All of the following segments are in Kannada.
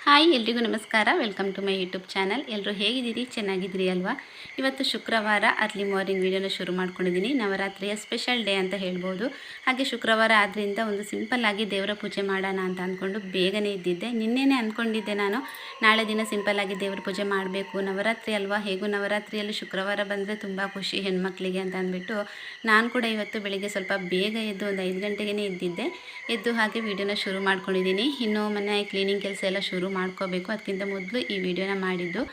ಹಾಯ್ ಎಲ್ರಿಗೂ ನಮಸ್ಕಾರ. Welcome to my YouTube channel. ಎಲ್ಲರೂ ಹೇಗಿದ್ದೀರಿ? ಚೆನ್ನಾಗಿದ್ದೀರಿ ಅಲ್ವಾ? ಇವತ್ತು ಶುಕ್ರವಾರ ಅರ್ಲಿ ಮಾರ್ನಿಂಗ್ ವೀಡಿಯೋನ ಶುರು ಮಾಡ್ಕೊಂಡಿದ್ದೀನಿ. ನವರಾತ್ರಿಯ ಸ್ಪೆಷಲ್ ಡೇ ಅಂತ ಹೇಳ್ಬೋದು. ಹಾಗೆ ಶುಕ್ರವಾರ ಆದ್ದರಿಂದ ಒಂದು ಸಿಂಪಲ್ಲಾಗಿ ದೇವರ ಪೂಜೆ ಮಾಡೋಣ ಅಂತ ಅಂದ್ಕೊಂಡು ಬೇಗನೆ ಇದ್ದಿದ್ದೆ. ನಿನ್ನೆನೇ ಅಂದ್ಕೊಂಡಿದ್ದೆ ನಾನು ನಾಳೆ ದಿನ ಸಿಂಪಲ್ಲಾಗಿ ದೇವರ ಪೂಜೆ ಮಾಡಬೇಕು, ನವರಾತ್ರಿ ಅಲ್ವಾ, ಹೇಗೂ ನವರಾತ್ರಿಯಲ್ಲಿ ಶುಕ್ರವಾರ ಬಂದರೆ ತುಂಬ ಖುಷಿ ಹೆಣ್ಮಕ್ಳಿಗೆ ಅಂತ ಅಂದ್ಬಿಟ್ಟು ನಾನು ಕೂಡ ಇವತ್ತು ಬೆಳಿಗ್ಗೆ ಸ್ವಲ್ಪ ಬೇಗ ಎದ್ದು ಒಂದು 5 ಗಂಟೆಗೇ ಎದ್ದಿದ್ದೆ. ಎದ್ದು ಹಾಗೆ ವೀಡಿಯೋನ ಶುರು ಮಾಡ್ಕೊಂಡಿದ್ದೀನಿ. ಇನ್ನು ಮನೆ ಕ್ಲೀನಿಂಗ್ ಕೆಲಸ ಎಲ್ಲ ಶುರು ಮಾಡ್ಕೋಬೇಕು. ಅದಕ್ಕಿಂತ ಮೊದಲು ಈ ವಿಡಿಯೋನ ಮಾಡಿದ್ದು.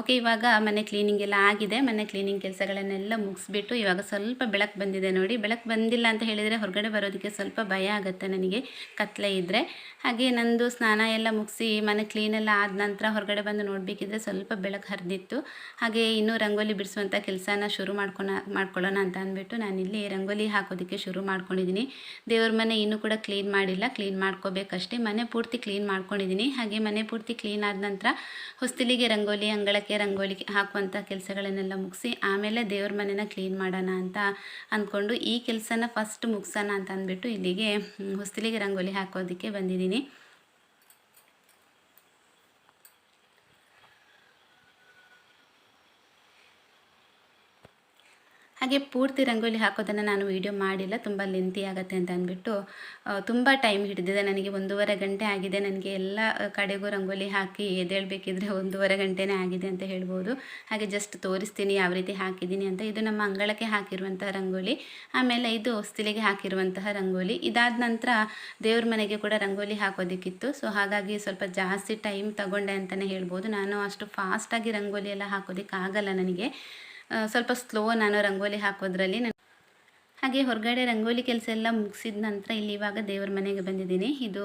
ಓಕೆ, ಇವಾಗ ಮನೆ ಕ್ಲೀನಿಂಗ್ ಎಲ್ಲ ಆಗಿದೆ. ಮನೆ ಕ್ಲೀನಿಂಗ್ ಕೆಲಸಗಳನ್ನೆಲ್ಲ ಮುಗಿಸ್ಬಿಟ್ಟು ಇವಾಗ ಸ್ವಲ್ಪ ಬೆಳಕು ಬಂದಿದೆ ನೋಡಿ. ಬೆಳಕು ಬಂದಿಲ್ಲ ಅಂತ ಹೇಳಿದರೆ ಹೊರಗಡೆ ಬರೋದಕ್ಕೆ ಸ್ವಲ್ಪ ಭಯ ಆಗುತ್ತೆ ನನಗೆ, ಕತ್ಲೆ ಇದ್ದರೆ. ಹಾಗೆ ನಂದು ಸ್ನಾನ ಎಲ್ಲ ಮುಗಿಸಿ ಮನೆ ಕ್ಲೀನೆಲ್ಲ ಆದ ನಂತರ ಹೊರಗಡೆ ಬಂದು ನೋಡಬೇಕಿದ್ರೆ ಸ್ವಲ್ಪ ಬೆಳಕು ಹರಿದಿತ್ತು. ಹಾಗೆ ಇನ್ನೂ ರಂಗೋಲಿ ಬಿಡಿಸುವಂಥ ಕೆಲಸನ ಶುರು ಮಾಡ್ಕೊಳ್ಳೋಣ ಅಂತ ಅಂದ್ಬಿಟ್ಟು ನಾನಿಲ್ಲಿ ರಂಗೋಲಿ ಹಾಕೋದಕ್ಕೆ ಶುರು ಮಾಡ್ಕೊಂಡಿದ್ದೀನಿ. ದೇವ್ರ ಮನೆ ಇನ್ನೂ ಕೂಡ ಕ್ಲೀನ್ ಮಾಡಿಲ್ಲ, ಕ್ಲೀನ್ ಮಾಡ್ಕೋಬೇಕಷ್ಟೇ. ಮನೆ ಪೂರ್ತಿ ಕ್ಲೀನ್ ಮಾಡ್ಕೊಂಡಿದ್ದೀನಿ. ಹಾಗೆ ಮನೆ ಪೂರ್ತಿ ಕ್ಲೀನ್ ಆದ ನಂತರ ಹೊಸ್ತಿಲಿಗೆ ರಂಗೋಲಿ, ಅಂಗಳಕ್ಕೆ ರಂಗೋಲಿ ಹಾಕುವಂಥ ಕೆಲಸಗಳನ್ನೆಲ್ಲ ಮುಗಿಸಿ ಆಮೇಲೆ ದೇವ್ರ ಮನೆನ ಕ್ಲೀನ್ ಮಾಡೋಣ ಅಂತ ಅಂದ್ಕೊಂಡು ಈ ಕೆಲಸನ ಫಸ್ಟ್ ಮುಗಿಸೋಣ ಅಂತ ಅಂದ್ಬಿಟ್ಟು ಇಲ್ಲಿಗೆ ಹೊಸ್ತಿಲಿಗೆ ರಂಗೋಲಿ ಹಾಕೋದಕ್ಕೆ ಬಂದಿದ್ದೀನಿ. ಹಾಗೆ ಪೂರ್ತಿ ರಂಗೋಲಿ ಹಾಕೋದನ್ನು ನಾನು ವೀಡಿಯೋ ಮಾಡಿಲ್ಲ, ತುಂಬ ಲೆಂತಿ ಆಗುತ್ತೆ ಅಂತ ಅಂದ್ಬಿಟ್ಟು ತುಂಬ ಟೈಮ್ ಹಿಡಿದಿದೆ ನನಗೆ. 1.5 ಗಂಟೆ ಆಗಿದೆ ನನಗೆ ಎಲ್ಲ ಕಡೆಗೂ ರಂಗೋಲಿ ಹಾಕಿ ಎದ್ದೇಳಬೇಕಿದ್ರೆ 1.5 ಗಂಟೆನೇ ಆಗಿದೆ ಅಂತ ಹೇಳ್ಬೋದು. ಹಾಗೆ ಜಸ್ಟ್ ತೋರಿಸ್ತೀನಿ ಯಾವ ರೀತಿ ಹಾಕಿದ್ದೀನಿ ಅಂತ. ಇದು ನಮ್ಮ ಅಂಗಳಕ್ಕೆ ಹಾಕಿರುವಂತಹ ರಂಗೋಲಿ, ಆಮೇಲೆ ಇದು ಹೊಸ್ತಿಲಿಗೆ ಹಾಕಿರುವಂತಹ ರಂಗೋಲಿ. ಇದಾದ ನಂತರ ದೇವ್ರ ಮನೆಗೆ ಕೂಡ ರಂಗೋಲಿ ಹಾಕೋದಕ್ಕಿತ್ತು. ಸೊ ಹಾಗಾಗಿ ಸ್ವಲ್ಪ ಜಾಸ್ತಿ ಟೈಮ್ ತಗೊಂಡೆ ಅಂತಲೇ ಹೇಳ್ಬೋದು. ನಾನು ಅಷ್ಟು ಫಾಸ್ಟಾಗಿ ರಂಗೋಲಿ ಎಲ್ಲ ಹಾಕೋದಕ್ಕಾಗಲ್ಲ ನನಗೆ, ಸ್ವಲ್ಪ ಸ್ಲೋ ನಾನು ರಂಗೋಲಿ ಹಾಕೋದ್ರಲ್ಲಿ. ಹಾಗೆ ಹೊರಗಡೆ ರಂಗೋಲಿ ಕೆಲಸ ಎಲ್ಲ ಮುಗಿಸಿದ ನಂತರ ಇಲ್ಲಿ ಇವಾಗ ದೇವ್ರ ಮನೆಗೆ ಬಂದಿದ್ದೀನಿ. ಇದು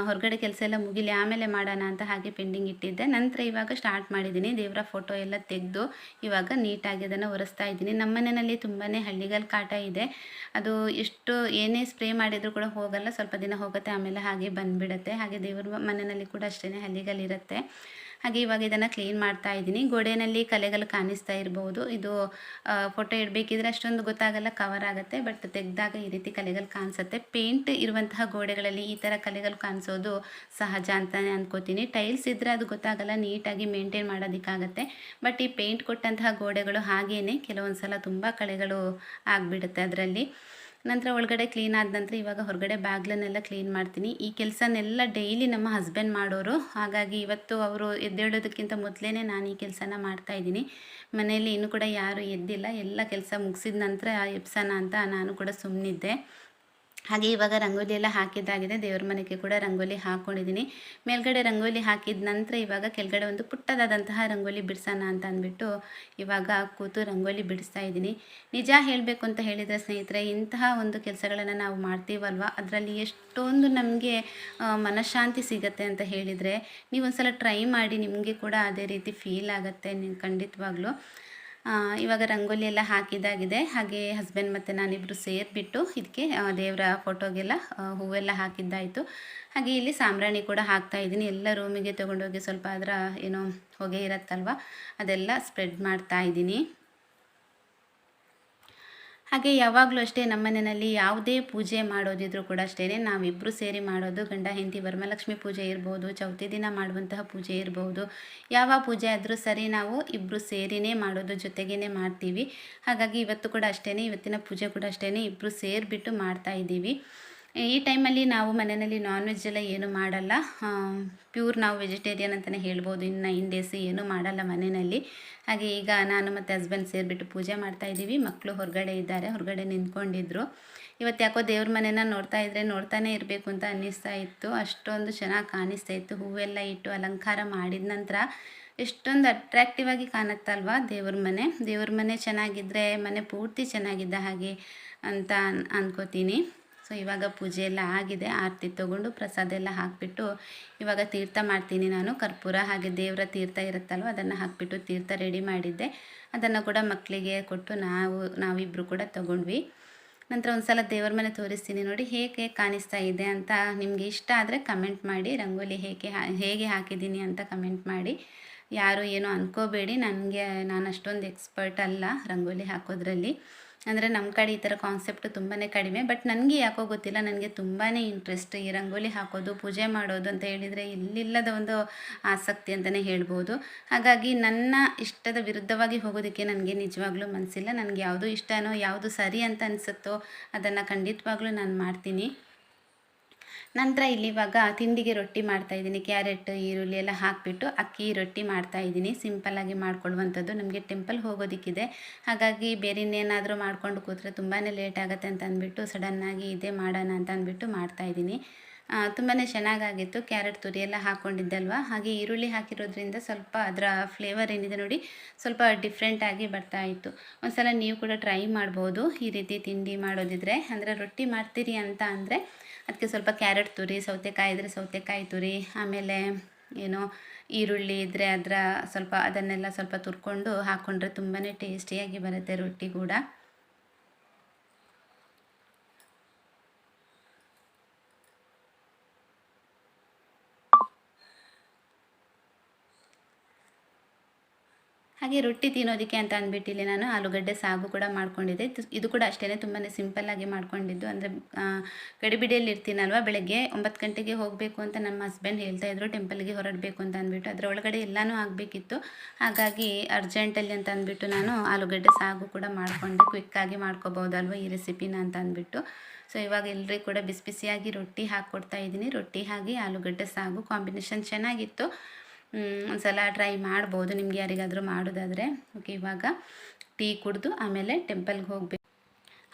ಹೊರಗಡೆ ಕೆಲಸ ಎಲ್ಲ ಮುಗಿಲಿ ಆಮೇಲೆ ಮಾಡೋಣ ಅಂತ ಹಾಗೆ ಪೆಂಡಿಂಗ್ ಇಟ್ಟಿದ್ದೆ. ನಂತರ ಇವಾಗ ಸ್ಟಾರ್ಟ್ ಮಾಡಿದ್ದೀನಿ. ದೇವರ ಫೋಟೋ ಎಲ್ಲ ತೆಗೆದು ಇವಾಗ ನೀಟಾಗಿ ಅದನ್ನು ಒರೆಸ್ತಾ ಇದ್ದೀನಿ. ನಮ್ಮ ಮನೆಯಲ್ಲಿ ತುಂಬಾ ಹಳ್ಳಿಗಲ್ ಕಾಟ ಇದೆ. ಅದು ಎಷ್ಟು ಏನೇ ಸ್ಪ್ರೇ ಮಾಡಿದರೂ ಕೂಡ ಹೋಗಲ್ಲ, ಸ್ವಲ್ಪ ದಿನ ಹೋಗುತ್ತೆ ಆಮೇಲೆ ಹಾಗೆ ಬಂದುಬಿಡುತ್ತೆ. ಹಾಗೆ ದೇವ್ರ ಮನೆಯಲ್ಲಿ ಕೂಡ ಅಷ್ಟೇ ಹಳ್ಳಿಗಲ್ಲಿರುತ್ತೆ. ಹಾಗೆ ಇವಾಗ ಇದನ್ನು ಕ್ಲೀನ್ ಮಾಡ್ತಾ ಇದ್ದೀನಿ. ಗೋಡೆಯಲ್ಲಿ ಕಲೆಗಳು ಕಾಣಿಸ್ತಾ ಇರ್ಬೋದು. ಇದು ಫೋಟೋ ಇಡಬೇಕಿದ್ರೆ ಅಷ್ಟೊಂದು ಗೊತ್ತಾಗಲ್ಲ, ಕವರ್ ಆಗುತ್ತೆ. ಬಟ್ ತೆಗೆದಾಗ ಈ ರೀತಿ ಕಲೆಗಳು ಕಾಣಿಸುತ್ತೆ. ಪೇಂಟ್ ಇರುವಂತಹ ಗೋಡೆಗಳಲ್ಲಿ ಈ ಥರ ಕಲೆಗಳು ಕಾಣಿಸೋದು ಸಹಜ ಅಂತಲೇ ಅಂದ್ಕೋತೀನಿ. ಟೈಲ್ಸ್ ಇದ್ದರೆ ಅದು ಗೊತ್ತಾಗಲ್ಲ, ನೀಟಾಗಿ ಮೇಂಟೈನ್ ಮಾಡೋದಕ್ಕಾಗತ್ತೆ. ಬಟ್ ಈ ಪೇಂಟ್ ಕೊಟ್ಟಂತಹ ಗೋಡೆಗಳು ಹಾಗೇ ಕೆಲವೊಂದು ಸಲ ತುಂಬ ಕಲೆಗಳು ಆಗಿಬಿಡುತ್ತೆ ಅದರಲ್ಲಿ. ನಂತರ ಒಳಗಡೆ ಕ್ಲೀನ್ ಆದ ನಂತರ ಇವಾಗ ಹೊರಗಡೆ ಬಾಗಿಲನ್ನೆಲ್ಲ ಕ್ಲೀನ್ ಮಾಡ್ತೀನಿ. ಈ ಕೆಲಸನೆಲ್ಲ ಡೈಲಿ ನಮ್ಮ ಹಸ್ಬೆಂಡ್ ಮಾಡೋರು. ಹಾಗಾಗಿ ಇವತ್ತು ಅವರು ಎದ್ದೇಳೋದಕ್ಕಿಂತ ಮೊದಲೇ ನಾನು ಈ ಕೆಲಸನ ಮಾಡ್ತಾಯಿದ್ದೀನಿ. ಮನೆಯಲ್ಲಿ ಇನ್ನೂ ಕೂಡ ಯಾರೂ ಎದ್ದಿಲ್ಲ. ಎಲ್ಲ ಕೆಲಸ ಮುಗಿಸಿದ ನಂತರ ಎಬ್ಸೋಣ ಅಂತ ನಾನು ಕೂಡ ಸುಮ್ಮನಿದ್ದೆ. ಹಾಗೆ ಇವಾಗ ರಂಗೋಲಿ ಎಲ್ಲ ಹಾಕಿದ್ದಾಗಿದೆ. ದೇವ್ರ ಮನೆಗೆ ಕೂಡ ರಂಗೋಲಿ ಹಾಕ್ಕೊಂಡಿದ್ದೀನಿ. ಮೇಲ್ಗಡೆ ರಂಗೋಲಿ ಹಾಕಿದ ನಂತರ ಇವಾಗ ಕೆಳಗಡೆ ಒಂದು ಪುಟ್ಟದಾದಂತಹ ರಂಗೋಲಿ ಬಿಡಿಸೋಣ ಅಂತ ಅಂದ್ಬಿಟ್ಟು ಇವಾಗ ಕೂತು ರಂಗೋಲಿ ಬಿಡಿಸ್ತಾ ಇದ್ದೀನಿ. ನಿಜ ಹೇಳಬೇಕು ಅಂತ ಹೇಳಿದರೆ ಸ್ನೇಹಿತರೆ, ಇಂತಹ ಒಂದು ಕೆಲಸಗಳನ್ನು ನಾವು ಮಾಡ್ತೀವಲ್ವ, ಅದರಲ್ಲಿ ಎಷ್ಟೊಂದು ನಮಗೆ ಮನಃಶಾಂತಿ ಸಿಗುತ್ತೆ ಅಂತ ಹೇಳಿದರೆ ನೀವು ಒಂದು ಸಲ ಟ್ರೈ ಮಾಡಿ, ನಿಮಗೆ ಕೂಡ ಅದೇ ರೀತಿ ಫೀಲ್ ಆಗುತ್ತೆ ಖಂಡಿತವಾಗ್ಲೂ. ಇವಾಗ ರಂಗೋಲಿ ಎಲ್ಲ ಹಾಕಿದ್ದಾಗಿದೆ. ಹಾಗೆ ಹಸ್ಬೆಂಡ್ ಮತ್ತು ನಾನಿಬ್ಬರು ಸೇರಿಬಿಟ್ಟು ಇದಕ್ಕೆ ದೇವರ ಫೋಟೋಗೆಲ್ಲ ಹೂವೆಲ್ಲ ಹಾಕಿದ್ದಾಯಿತು. ಹಾಗೆ ಇಲ್ಲಿ ಸಾಂಬ್ರಾಣಿ ಕೂಡ ಹಾಕ್ತಾಯಿದ್ದೀನಿ. ಎಲ್ಲ ರೂಮಿಗೆ ತೊಗೊಂಡೋಗಿ ಸ್ವಲ್ಪ ಅದರ ಏನೋ ಹೊಗೆ ಇರುತ್ತಲ್ವ, ಅದೆಲ್ಲ ಸ್ಪ್ರೆಡ್ ಮಾಡ್ತಾ ಇದ್ದೀನಿ. ಹಾಗೆ ಯಾವಾಗಲೂ ಅಷ್ಟೇ ನಮ್ಮ ಮನೆಯಲ್ಲಿ ಯಾವುದೇ ಪೂಜೆ ಮಾಡೋದಿದ್ರೂ ಕೂಡ ಅಷ್ಟೇ ನಾವಿಬ್ಬರು ಸೇರಿ ಮಾಡೋದು. ಗಂಡ ಹೆಂಡತಿ ವರಮಹಾಲಕ್ಷ್ಮಿ ಪೂಜೆ ಇರ್ಬೋದು, ಚೌತಿ ದಿನ ಮಾಡುವಂತಹ ಪೂಜೆ ಇರ್ಬೋದು, ಯಾವ ಪೂಜೆ ಆದರೂ ಸರಿ ನಾವು ಇಬ್ಬರು ಸೇರಿನೇ ಮಾಡೋದು, ಜೊತೆಗೇ ಮಾಡ್ತೀವಿ. ಹಾಗಾಗಿ ಇವತ್ತು ಕೂಡ ಅಷ್ಟೇ, ಇವತ್ತಿನ ಪೂಜೆ ಕೂಡ ಅಷ್ಟೇ ಇಬ್ಬರು ಸೇರಿಬಿಟ್ಟು ಮಾಡ್ತಾಯಿದ್ದೀವಿ. ಈ ಟೈಮಲ್ಲಿ ನಾವು ಮನೆಯಲ್ಲಿ ನಾನ್ ವೆಜ್ ಎಲ್ಲ ಏನೂ ಮಾಡಲ್ಲ. ಪ್ಯೂರ್ ನಾವು ವೆಜಿಟೇರಿಯನ್ ಅಂತಲೇ ಹೇಳ್ಬೋದು. ಇನ್ನು 9 ಡೇಸ್ ಏನೂ ಮಾಡಲ್ಲ ಮನೆಯಲ್ಲಿ. ಹಾಗೆ ಈಗ ನಾನು ಮತ್ತು ಹಸ್ಬೆಂಡ್ ಸೇರಿಬಿಟ್ಟು ಪೂಜೆ ಮಾಡ್ತಾಯಿದ್ದೀವಿ. ಮಕ್ಕಳು ಹೊರಗಡೆ ಇದ್ದಾರೆ, ಹೊರಗಡೆ ನಿಂತ್ಕೊಂಡಿದ್ರು. ಇವತ್ತು ಯಾಕೋ ದೇವ್ರ ಮನೆನ ನೋಡ್ತಾ ಇದ್ದರೆ ನೋಡ್ತಾನೆ ಇರಬೇಕು ಅಂತ ಅನ್ನಿಸ್ತಾ ಇತ್ತು. ಅಷ್ಟೊಂದು ಚೆನ್ನಾಗಿ ಕಾಣಿಸ್ತಾ ಇತ್ತು. ಹೂವೆಲ್ಲ ಇಟ್ಟು ಅಲಂಕಾರ ಮಾಡಿದ ನಂತರ ಎಷ್ಟೊಂದು ಅಟ್ರ್ಯಾಕ್ಟಿವ್ ಆಗಿ ಕಾಣುತ್ತಲ್ವ ದೇವ್ರ ಮನೆ. ದೇವ್ರ ಮನೆ ಚೆನ್ನಾಗಿದ್ದರೆ ಮನೆ ಪೂರ್ತಿ ಚೆನ್ನಾಗಿದ್ದ ಹಾಗೆ ಅಂತ ಅಂದ್ಕೋತೀನಿ. ಸೊ ಇವಾಗ ಪೂಜೆ ಎಲ್ಲ ಆಗಿದೆ. ಆರತಿ ತೊಗೊಂಡು ಪ್ರಸಾದ ಎಲ್ಲ ಹಾಕಿಬಿಟ್ಟು ಇವಾಗ ತೀರ್ಥ ಮಾಡ್ತೀನಿ ನಾನು. ಕರ್ಪೂರ ಹಾಗೆ ದೇವರ ತೀರ್ಥ ಇರುತ್ತಲ್ವ, ಅದನ್ನು ಹಾಕಿಬಿಟ್ಟು ತೀರ್ಥ ರೆಡಿ ಮಾಡಿದ್ದೆ. ಅದನ್ನು ಕೂಡ ಮಕ್ಕಳಿಗೆ ಕೊಟ್ಟು ನಾವಿಬ್ಬರು ಕೂಡ ತೊಗೊಂಡ್ವಿ. ನಂತರ ಒಂದು ಸಲ ದೇವ್ರ ಮನೆ ತೋರಿಸ್ತೀನಿ ನೋಡಿ ಹೇಗೆ ಕಾಣಿಸ್ತಾ ಇದೆ ಅಂತ. ನಿಮಗೆ ಇಷ್ಟ ಆದರೆ ಕಮೆಂಟ್ ಮಾಡಿ. ರಂಗೋಲಿ ಹೇಗೆ ಹಾಕಿದ್ದೀನಿ ಅಂತ ಕಮೆಂಟ್ ಮಾಡಿ. ಯಾರು ಏನೋ ಅಂದ್ಕೋಬೇಡಿ, ನಾನು ಅಷ್ಟೊಂದು ಎಕ್ಸ್ಪರ್ಟ್ ಅಲ್ಲ ರಂಗೋಲಿ ಹಾಕೋದ್ರಲ್ಲಿ. ಅಂದರೆ ನಮ್ಮ ಕಡೆ ಈ ಥರ ಕಾನ್ಸೆಪ್ಟ್ ತುಂಬಾ ಕಡಿಮೆ. ಬಟ್ ನನಗೆ ಯಾಕೋ ಗೊತ್ತಿಲ್ಲ, ನನಗೆ ತುಂಬಾ ಇಂಟ್ರೆಸ್ಟ್ ಈ ರಂಗೋಲಿ ಹಾಕೋದು, ಪೂಜೆ ಮಾಡೋದು ಅಂತ ಹೇಳಿದರೆ ಇಲ್ಲಿಲ್ಲದ ಒಂದು ಆಸಕ್ತಿ ಅಂತಲೇ ಹೇಳ್ಬೋದು. ಹಾಗಾಗಿ ನನ್ನ ಇಷ್ಟದ ವಿರುದ್ಧವಾಗಿ ಹೋಗೋದಕ್ಕೆ ನನಗೆ ನಿಜವಾಗ್ಲೂ ಮನಸ್ಸಿಲ್ಲ. ನನಗೆ ಯಾವುದು ಇಷ್ಟನೋ, ಯಾವುದು ಸರಿ ಅಂತ ಅನಿಸುತ್ತೋ ಅದನ್ನು ಖಂಡಿತವಾಗ್ಲೂ ನಾನು ಮಾಡ್ತೀನಿ. ನಂತರ ಇಲ್ಲಿ ಇವಾಗ ತಿಂಡಿಗೆ ರೊಟ್ಟಿ ಮಾಡ್ತಾಯಿದ್ದೀನಿ. ಕ್ಯಾರೆಟ್, ಈರುಳ್ಳಿ ಎಲ್ಲ ಹಾಕಿಬಿಟ್ಟು ಅಕ್ಕಿ ರೊಟ್ಟಿ ಮಾಡ್ತಾಯಿದ್ದೀನಿ. ಸಿಂಪಲ್ಲಾಗಿ ಮಾಡ್ಕೊಳ್ಳುವಂಥದ್ದು. ನಮಗೆ ಟೆಂಪಲ್ ಹೋಗೋದಕ್ಕಿದೆ, ಹಾಗಾಗಿ ಬೇರೆ ಇನ್ನೇನಾದರೂ ಮಾಡ್ಕೊಂಡು ಕೂತ್ರೆ ತುಂಬಾ ಲೇಟ್ ಆಗುತ್ತೆ ಅಂತ ಅಂದ್ಬಿಟ್ಟು ಸಡನ್ನಾಗಿ ಇದೇ ಮಾಡೋಣ ಅಂತ ಅಂದ್ಬಿಟ್ಟು ಮಾಡ್ತಾಯಿದ್ದೀನಿ. ತುಂಬಾ ಚೆನ್ನಾಗಾಗಿತ್ತು. ಕ್ಯಾರೆಟ್ ತುರಿ ಎಲ್ಲ ಹಾಕ್ಕೊಂಡಿದ್ದಲ್ವ, ಹಾಗೆ ಈರುಳ್ಳಿ ಹಾಕಿರೋದ್ರಿಂದ ಸ್ವಲ್ಪ ಅದರ ಫ್ಲೇವರ್ ಏನಿದೆ ನೋಡಿ ಸ್ವಲ್ಪ ಡಿಫ್ರೆಂಟಾಗಿ ಬರ್ತಾಯಿತ್ತು. ಒಂದು ಸಲ ನೀವು ಕೂಡ ಟ್ರೈ ಮಾಡ್ಬೋದು ಈ ರೀತಿ ತಿಂಡಿ ಮಾಡೋದಿದ್ರೆ. ಅಂದರೆ ರೊಟ್ಟಿ ಮಾಡ್ತೀರಿ ಅಂತ ಅಂದರೆ ಅದಕ್ಕೆ ಸ್ವಲ್ಪ ಕ್ಯಾರೆಟ್ ತುರಿ, ಸೌತೆಕಾಯಿ ಇದ್ದರೆ ಸೌತೆಕಾಯಿ ತುರಿ, ಆಮೇಲೆ ಏನೋ ಈರುಳ್ಳಿ ಇದ್ದರೆ ಅದನ್ನೆಲ್ಲ ಸ್ವಲ್ಪ ತುರ್ಕೊಂಡು ಹಾಕ್ಕೊಂಡ್ರೆ ತುಂಬಾ ಟೇಸ್ಟಿಯಾಗಿ ಬರುತ್ತೆ ರೊಟ್ಟಿ ಕೂಡ. ಹಾಗೆ ರೊಟ್ಟಿ ತಿನ್ನೋದಕ್ಕೆ ಅಂತ ಅಂದ್ಬಿಟ್ಟು ಇಲ್ಲಿ ನಾನು ಆಲೂಗಡ್ಡೆ ಸಾಗು ಕೂಡ ಮಾಡ್ಕೊಂಡಿದ್ದೆ. ಇದು ಕೂಡ ಅಷ್ಟೇ ತುಂಬಾ ಸಿಂಪಲ್ಲಾಗಿ ಮಾಡ್ಕೊಂಡಿದ್ದು. ಅಂದರೆ ಗಡಿಬಿಡಿಯಲ್ಲಿ ಇರ್ತೀನಲ್ವ, ಬೆಳಗ್ಗೆ 9 ಗಂಟೆಗೆ ಹೋಗಬೇಕು ಅಂತ ನಮ್ಮ ಹಸ್ಬೆಂಡ್ ಹೇಳ್ತಾಯಿದ್ರು, ಟೆಂಪಲ್ಗೆ ಹೊರಡಬೇಕು ಅಂತ ಅಂದ್ಬಿಟ್ಟು. ಅದರ ಒಳಗಡೆ ಎಲ್ಲನೂ ಆಗಬೇಕಿತ್ತು, ಹಾಗಾಗಿ ಅರ್ಜೆಂಟಲ್ಲಿ ಅಂತ ಅಂದ್ಬಿಟ್ಟು ನಾನು ಆಲೂಗಡ್ಡೆ ಸಾಗು ಕೂಡ ಮಾಡಿಕೊಂಡೆ. ಕ್ವಿಕ್ಕಾಗಿ ಮಾಡ್ಕೋಬೋದಲ್ವ ಈ ರೆಸಿಪಿನ ಅಂತ ಅಂದ್ಬಿಟ್ಟು. ಸೊ ಇವಾಗ ಎಲ್ಲರಿಗೂ ಕೂಡ ಬಿಸಿ ಬಿಸಿಯಾಗಿ ರೊಟ್ಟಿ ಹಾಕ್ಕೊಡ್ತಾ ಇದ್ದೀನಿ. ರೊಟ್ಟಿ ಹಾಗೆ ಆಲೂಗಡ್ಡೆ ಸಾಗು ಕಾಂಬಿನೇಷನ್ ಚೆನ್ನಾಗಿತ್ತು. ಒಂದು ಸಲ ಟ್ರೈ ಮಾಡ್ಬೋದು ನಿಮ್ಗೆ ಯಾರಿಗಾದರೂ ಮಾಡೋದಾದರೆ. ಓಕೆ, ಇವಾಗ ಟೀ ಕುಡಿದು ಆಮೇಲೆ ಟೆಂಪಲ್ಗೆ ಹೋಗಬೇಕು.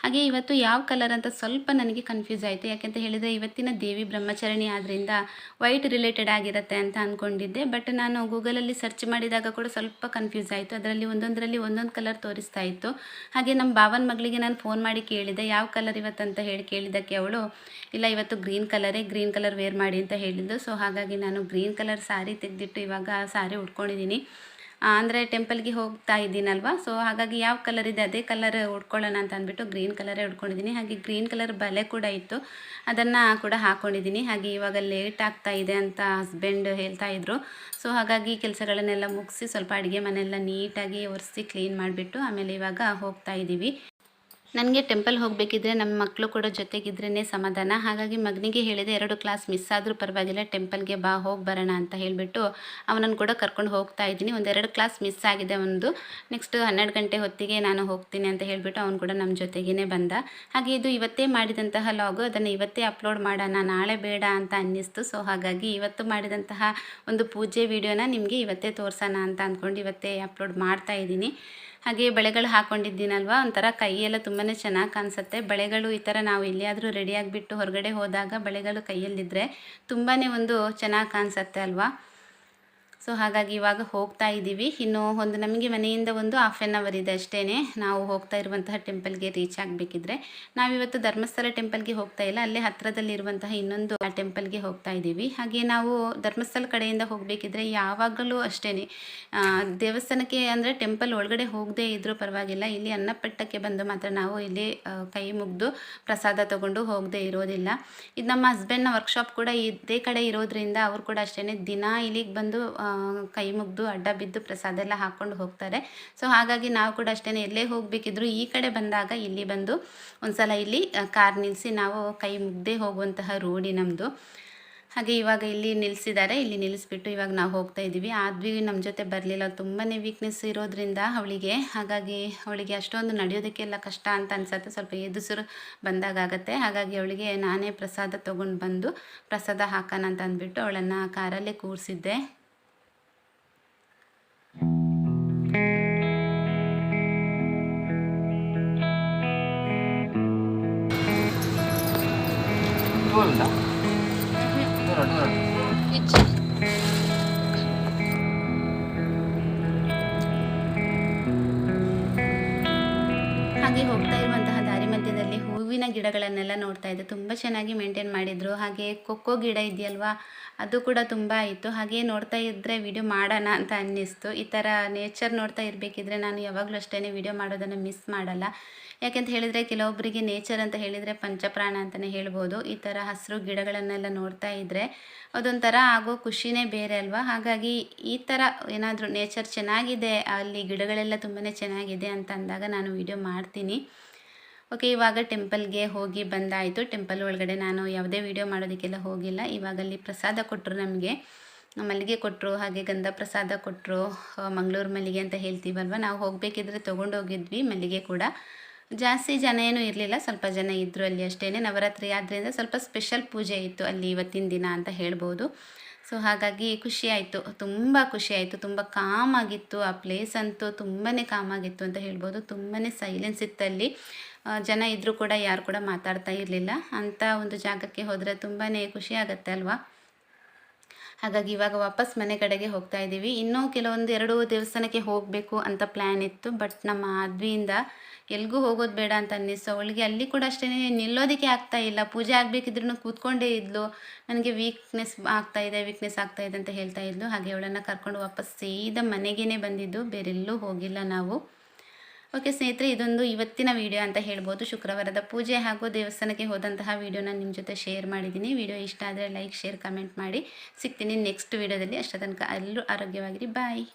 ಹಾಗೆ ಇವತ್ತು ಯಾವ ಕಲರ್ ಅಂತ ಸ್ವಲ್ಪ ನನಗೆ ಕನ್ಫ್ಯೂಸ್ ಆಯಿತು. ಯಾಕೆಂತ ಹೇಳಿದರೆ ಇವತ್ತಿನ ದೇವಿ ಬ್ರಹ್ಮಚಾರಿಣಿ ಆದ್ದರಿಂದ ವೈಟ್ ರಿಲೇಟೆಡ್ ಆಗಿರುತ್ತೆ ಅಂತ ಅಂದ್ಕೊಂಡಿದ್ದೆ. ಬಟ್ ನಾನು ಗೂಗಲಲ್ಲಿ ಸರ್ಚ್ ಮಾಡಿದಾಗ ಕೂಡ ಸ್ವಲ್ಪ ಕನ್ಫ್ಯೂಸ್ ಆಯಿತು. ಅದರಲ್ಲಿ ಒಂದೊಂದು ಕಲರ್ ತೋರಿಸ್ತಾ ಇತ್ತು. ಹಾಗೆ ನಮ್ಮ ಭಾವನ ಮಗಳಿಗೆ ನಾನು ಫೋನ್ ಮಾಡಿ ಕೇಳಿದೆ ಯಾವ ಕಲರ್ ಇವತ್ತಂತ ಹೇಳಿ ಕೇಳಿದ್ದಕ್ಕೆ ಅವಳು ಇಲ್ಲ ಇವತ್ತು ಗ್ರೀನ್ ಕಲರ್ ವೇರ್ ಮಾಡಿ ಅಂತ ಹೇಳಿದ್ದು. ಸೊ ಹಾಗಾಗಿ ನಾನು ಗ್ರೀನ್ ಕಲರ್ ಸಾರಿ ತೆಗೆದಿಟ್ಟು ಇವಾಗ ಸಾರಿ ಉಟ್ಕೊಂಡಿದ್ದೀನಿ. ಅಂದರೆ ಟೆಂಪಲ್ಗೆ ಹೋಗ್ತಾ ಇದ್ದೀನಲ್ವ, ಸೊ ಹಾಗಾಗಿ ಯಾವ ಕಲರ್ ಇದೆ ಅದೇ ಕಲರ್ ಉಟ್ಕೊಳ್ಳೋಣ ಅಂತ ಅಂದ್ಬಿಟ್ಟು ಗ್ರೀನ್ ಕಲರೇ ಉಟ್ಕೊಂಡಿದ್ದೀನಿ. ಹಾಗೆ ಗ್ರೀನ್ ಕಲರ್ ಬಳೆ ಕೂಡ ಇತ್ತು, ಅದನ್ನು ಕೂಡ ಹಾಕ್ಕೊಂಡಿದ್ದೀನಿ. ಹಾಗೆ ಇವಾಗ ಲೇಟ್ ಆಗ್ತಾ ಇದೆ ಅಂತ ಹಸ್ಬೆಂಡ್ ಹೇಳ್ತಾ ಇದ್ರು. ಸೊ ಹಾಗಾಗಿ ಕೆಲಸಗಳನ್ನೆಲ್ಲ ಮುಗಿಸಿ ಸ್ವಲ್ಪ ಅಡುಗೆ ಮನೆಯೆಲ್ಲ ನೀಟಾಗಿ ಒರೆಸಿ ಕ್ಲೀನ್ ಮಾಡಿಬಿಟ್ಟು ಆಮೇಲೆ ಇವಾಗ ಹೋಗ್ತಾ ಇದ್ದೀವಿ. ನನಗೆ ಟೆಂಪಲ್ ಹೋಗಬೇಕಿದ್ರೆ ನಮ್ಮ ಮಕ್ಕಳು ಕೂಡ ಜೊತೆಗಿದ್ರೇ ಸಮಾಧಾನ. ಹಾಗಾಗಿ ಮಗನಿಗೆ ಹೇಳಿದೆ 2 ಕ್ಲಾಸ್ ಮಿಸ್ ಆದರೂ ಪರವಾಗಿಲ್ಲ, ಟೆಂಪಲ್ಗೆ ಬಾ ಹೋಗಿ ಬರೋಣ ಅಂತ ಹೇಳಿಬಿಟ್ಟು ಅವನನ್ನು ಕೂಡ ಕರ್ಕೊಂಡು ಹೋಗ್ತಾ ಇದ್ದೀನಿ. 1-2 ಕ್ಲಾಸ್ ಮಿಸ್ ಆಗಿದೆ ಒಂದು. ನೆಕ್ಸ್ಟ್ 12 ಗಂಟೆ ಹೊತ್ತಿಗೆ ನಾನು ಹೋಗ್ತೀನಿ ಅಂತ ಹೇಳಿಬಿಟ್ಟು ಅವನು ಕೂಡ ನಮ್ಮ ಜೊತೆಗೇ ಬಂದ. ಹಾಗೆ ಇದು ಇವತ್ತೇ ಮಾಡಿದಂತಹ ಲಾಗು, ಅದನ್ನು ಇವತ್ತೇ ಅಪ್ಲೋಡ್ ಮಾಡೋಣ, ನಾಳೆ ಬೇಡ ಅಂತ ಅನ್ನಿಸ್ತು. ಸೊ ಹಾಗಾಗಿ ಇವತ್ತು ಮಾಡಿದಂತಹ ಒಂದು ಪೂಜೆ ವಿಡಿಯೋನ ನಿಮಗೆ ಇವತ್ತೇ ತೋರಿಸೋಣ ಅಂತ ಅಂದ್ಕೊಂಡು ಇವತ್ತೇ ಅಪ್ಲೋಡ್ ಮಾಡ್ತಾ ಇದ್ದೀನಿ. ಹಾಗೆ ಬಳೆಗಳು ಹಾಕ್ಕೊಂಡಿದ್ದೀನಲ್ವ, ಒಂಥರ ಕೈಯೆಲ್ಲ ತುಂಬಾ ಚೆನ್ನಾಗಿ ಕಾಣಿಸುತ್ತೆ. ಬಳೆಗಳು ಈ ಥರ ನಾವು ಎಲ್ಲಿಯಾದರೂ ರೆಡಿಯಾಗಿಬಿಟ್ಟು ಹೊರಗಡೆ ಹೋದಾಗ ಬಳೆಗಳು ಕೈಯಲ್ಲಿದ್ದರೆ ತುಂಬಾ ಒಂದು ಚೆನ್ನಾಗಿ ಕಾಣಿಸುತ್ತೆ ಅಲ್ವಾ. ಸೊ ಹಾಗಾಗಿ ಇವಾಗ ಹೋಗ್ತಾ ಇದ್ದೀವಿ. ಇನ್ನು ನಮಗೆ ಮನೆಯಿಂದ ಒಂದು 1/2 ಅವರ್ ಇದೆ ಅಷ್ಟೇ ನಾವು ಹೋಗ್ತಾ ಇರುವಂತಹ ಟೆಂಪಲ್ಗೆ ರೀಚ್ ಆಗಬೇಕಿದ್ರೆ. ನಾವಿವತ್ತು ಧರ್ಮಸ್ಥಳ ಟೆಂಪಲ್ಗೆ ಹೋಗ್ತಾ ಇಲ್ಲ, ಅಲ್ಲೇ ಹತ್ತಿರದಲ್ಲಿರುವಂತಹ ಇನ್ನೊಂದು ಟೆಂಪಲ್ಗೆ ಹೋಗ್ತಾ ಇದ್ದೀವಿ. ಹಾಗೆ ನಾವು ಧರ್ಮಸ್ಥಳ ಕಡೆಯಿಂದ ಹೋಗಬೇಕಿದ್ರೆ ಯಾವಾಗಲೂ ಅಷ್ಟೇ ದೇವಸ್ಥಾನಕ್ಕೆ ಅಂದರೆ ಟೆಂಪಲ್ ಒಳಗಡೆ ಹೋಗದೇ ಇದ್ದರೂ ಪರವಾಗಿಲ್ಲ, ಇಲ್ಲಿ ಅನ್ನಪಟ್ಟಕ್ಕೆ ಬಂದು ಮಾತ್ರ ನಾವು ಇಲ್ಲಿ ಕೈ ಮುಗಿದು ಪ್ರಸಾದ ತೊಗೊಂಡು ಹೋಗದೇ ಇರೋದಿಲ್ಲ. ಇದು ನಮ್ಮ ಹಸ್ಬೆಂಡ್ನ ವರ್ಕ್ಶಾಪ್ ಕೂಡ ಇದೇ ಕಡೆ ಇರೋದ್ರಿಂದ ಅವರು ಕೂಡ ಅಷ್ಟೇ ದಿನ ಇಲ್ಲಿಗೆ ಬಂದು ಕೈ ಮುಗಿದು ಅಡ್ಡ ಬಿದ್ದು ಪ್ರಸಾದ ಎಲ್ಲ ಹಾಕ್ಕೊಂಡು ಹೋಗ್ತಾರೆ. ಸೊ ಹಾಗಾಗಿ ನಾವು ಕೂಡ ಅಷ್ಟೇ ಎಲ್ಲೇ ಹೋಗಬೇಕಿದ್ರು ಈ ಕಡೆ ಬಂದಾಗ ಇಲ್ಲಿ ಬಂದು ಒಂದು ಸಲ ಇಲ್ಲಿ ಕಾರ್ ನಿಲ್ಲಿಸಿ ನಾವು ಕೈ ಮುಗ್ದೇ ಹೋಗುವಂತಹ ರೂಢಿ ನಮ್ಮದು. ಹಾಗೆ ಇವಾಗ ಇಲ್ಲಿ ನಿಲ್ಲಿಸಿದ್ದಾರೆ, ಇಲ್ಲಿ ನಿಲ್ಲಿಸ್ಬಿಟ್ಟು ಇವಾಗ ನಾವು ಹೋಗ್ತಾ ಇದ್ದೀವಿ. ಆದ್ವಿ ನಮ್ಮ ಜೊತೆ ಬರಲಿಲ್ಲ, ತುಂಬಾ ವೀಕ್ನೆಸ್ ಇರೋದ್ರಿಂದ ಅವಳಿಗೆ, ಹಾಗಾಗಿ ಅವಳಿಗೆ ಅಷ್ಟೊಂದು ನಡೆಯೋದಕ್ಕೆಲ್ಲ ಕಷ್ಟ ಅಂತ ಅನ್ಸುತ್ತೆ, ಸ್ವಲ್ಪ ಎದುರು ಬಂದಾಗತ್ತೆ. ಹಾಗಾಗಿ ಅವಳಿಗೆ ನಾನೇ ಪ್ರಸಾದ ತೊಗೊಂಡು ಬಂದು ಪ್ರಸಾದ ಹಾಕೋಣ ಅಂತ ಅಂದ್ಬಿಟ್ಟು ಅವಳನ್ನು ಕಾರಲ್ಲೇ ಕೂರಿಸಿದ್ದೆ. ಹಾಗೆ ಹೋಗ್ತಾ ಇರುವಂತಹ ದಾರಿ ಮಧ್ಯದಲ್ಲಿ ಹೂವಿನ ಗಿಡಗಳನ್ನೆಲ್ಲ ನೋಡ್ತಾ ಇದ್ದೆ, ತುಂಬ ಚೆನ್ನಾಗಿ ಮೇಂಟೈನ್ ಮಾಡಿದ್ರು. ಹಾಗೆ ಕೊಕ್ಕೋ ಗಿಡ ಇದೆಯಲ್ವಾ, ಅದು ಕೂಡ ತುಂಬ ಇತ್ತು. ಹಾಗೆ ನೋಡ್ತಾ ಇದ್ದರೆ ವಿಡಿಯೋ ಮಾಡೋಣ ಅಂತ ಅನ್ನಿಸ್ತು. ಈ ಥರ ನೇಚರ್ ನೋಡ್ತಾ ಇರಬೇಕಿದ್ರೆ ನಾನು ಯಾವಾಗಲೂ ಅಷ್ಟೇ ವಿಡಿಯೋ ಮಾಡೋದನ್ನು ಮಿಸ್ ಮಾಡಲ್ಲ. ಯಾಕೆಂತ ಹೇಳಿದರೆ ಕೆಲವೊಬ್ಬರಿಗೆ ನೇಚರ್ ಅಂತ ಹೇಳಿದರೆ ಪಂಚಪ್ರಾಣ ಅಂತಲೇ ಹೇಳ್ಬೋದು. ಈ ಥರ ಹಸಿರು ಗಿಡಗಳನ್ನೆಲ್ಲ ನೋಡ್ತಾ ಇದ್ದರೆ ಅದೊಂಥರ ಆಗೋ ಖುಷಿನೇ ಬೇರೆ ಅಲ್ವಾ. ಹಾಗಾಗಿ ಈ ಥರ ಏನಾದರೂ ನೇಚರ್ ಚೆನ್ನಾಗಿದೆ, ಅಲ್ಲಿ ಗಿಡಗಳೆಲ್ಲ ತುಂಬಾ ಚೆನ್ನಾಗಿದೆ ಅಂತ ಅಂದಾಗ ನಾನು ವಿಡಿಯೋ ಮಾಡ್ತೀನಿ. ಓಕೆ, ಇವಾಗ ಟೆಂಪಲ್ಗೆ ಹೋಗಿ ಬಂದಾಯಿತು. ಟೆಂಪಲ್ ಒಳಗಡೆ ನಾನು ಯಾವುದೇ ವೀಡಿಯೋ ಮಾಡೋದಕ್ಕೆಲ್ಲ ಹೋಗಿಲ್ಲ. ಇವಾಗ ಅಲ್ಲಿ ಪ್ರಸಾದ ಕೊಟ್ಟರು ನಮಗೆ, ಮಲ್ಲಿಗೆ ಕೊಟ್ಟರು, ಹಾಗೆ ಗಂಧ ಪ್ರಸಾದ ಕೊಟ್ಟರು. ಮಂಗಳೂರು ಮಲ್ಲಿಗೆ ಅಂತ ಹೇಳ್ತೀವಲ್ವ, ನಾವು ಹೋಗಬೇಕಿದ್ರೆ ತೊಗೊಂಡೋಗಿದ್ವಿ ಮಲ್ಲಿಗೆ ಕೂಡ. ಜಾಸ್ತಿ ಜನ ಏನೂ ಇರಲಿಲ್ಲ, ಸ್ವಲ್ಪ ಜನ ಇದ್ದರು ಅಲ್ಲಿ ಅಷ್ಟೇ. ನವರಾತ್ರಿ ಆದ್ದರಿಂದ ಸ್ವಲ್ಪ ಸ್ಪೆಷಲ್ ಪೂಜೆ ಇತ್ತು ಅಲ್ಲಿ ಇವತ್ತಿನ ದಿನ ಅಂತ ಹೇಳ್ಬೋದು. ಸೊ ಹಾಗಾಗಿ ಖುಷಿ ಆಯಿತು, ತುಂಬ ಖುಷಿ ಆಯಿತು. ತುಂಬ ಕಾಮ್ ಆಗಿತ್ತು ಆ ಪ್ಲೇಸ್ ಅಂತೂ, ತುಂಬಾ ಕಾಮ್ ಆಗಿತ್ತು ಅಂತ ಹೇಳ್ಬೋದು. ತುಂಬಾ ಸೈಲೆನ್ಸ್ ಇತ್ತು ಅಲ್ಲಿ. ಜನ ಇದ್ದರೂ ಕೂಡ ಯಾರು ಕೂಡ ಮಾತಾಡ್ತಾ ಇರಲಿಲ್ಲ. ಅಂಥ ಒಂದು ಜಾಗಕ್ಕೆ ಹೋದರೆ ತುಂಬಾ ಖುಷಿ ಆಗುತ್ತೆ ಅಲ್ವಾ. ಹಾಗಾಗಿ ಇವಾಗ ವಾಪಸ್ ಮನೆ ಕಡೆಗೆ ಹೋಗ್ತಾ ಇದ್ದೀವಿ. ಇನ್ನೂ ಕೆಲವೊಂದು 2 ದೇವಸ್ಥಾನಕ್ಕೆ ಹೋಗಬೇಕು ಅಂತ ಪ್ಲ್ಯಾನ್ ಇತ್ತು. ಬಟ್ ನಮ್ಮ ಆದ್ವಿಯಿಂದ ಎಲ್ಲಿಗೂ ಹೋಗೋದು ಬೇಡ ಅಂತ ಅನ್ನಿಸ್ತು ಅವಳಿಗೆ. ಅಲ್ಲಿ ಕೂಡ ಅಷ್ಟೇ ನಿಲ್ಲೋದಕ್ಕೆ ಆಗ್ತಾ ಇಲ್ಲ, ಪೂಜೆ ಆಗಬೇಕಿದ್ರೂ ಕೂತ್ಕೊಂಡೇ ಇದ್ಲು. ನನಗೆ ವೀಕ್ನೆಸ್ ಆಗ್ತಾ ಇದೆ ಅಂತ ಹೇಳ್ತಾ ಇದ್ಲು. ಹಾಗೆ ಅವಳನ್ನು ಕರ್ಕೊಂಡು ವಾಪಸ್ ಸೀದಾ ಮನೆಗೇ ಬಂದಿದ್ದು, ಬೇರೆಲ್ಲೂ ಹೋಗಿಲ್ಲ ನಾವು. ಓಕೆ ಸ್ನೇಹಿತರೆ, ಇದೊಂದು ಇವತ್ತಿನ ವಿಡಿಯೋ ಅಂತ ಹೇಳ್ಬೋದು. ಶುಕ್ರವಾರದ ಪೂಜೆ ಹಾಗೂ ದೇವಸ್ಥಾನಕ್ಕೆ ಹೋದಂತಹ ವಿಡಿಯೋನ ನಿಮ್ಮ ಜೊತೆ ಶೇರ್ ಮಾಡಿದ್ದೀನಿ. ವಿಡಿಯೋ ಇಷ್ಟ ಆದರೆ ಲೈಕ್, ಶೇರ್, ಕಮೆಂಟ್ ಮಾಡಿ. ಸಿಗ್ತೀನಿ ನೆಕ್ಸ್ಟ್ ವಿಡಿಯೋದಲ್ಲಿ. ಅಷ್ಟರ ತನಕ ಎಲ್ಲರೂ ಆರೋಗ್ಯವಾಗಿರಿ. ಬಾಯ್.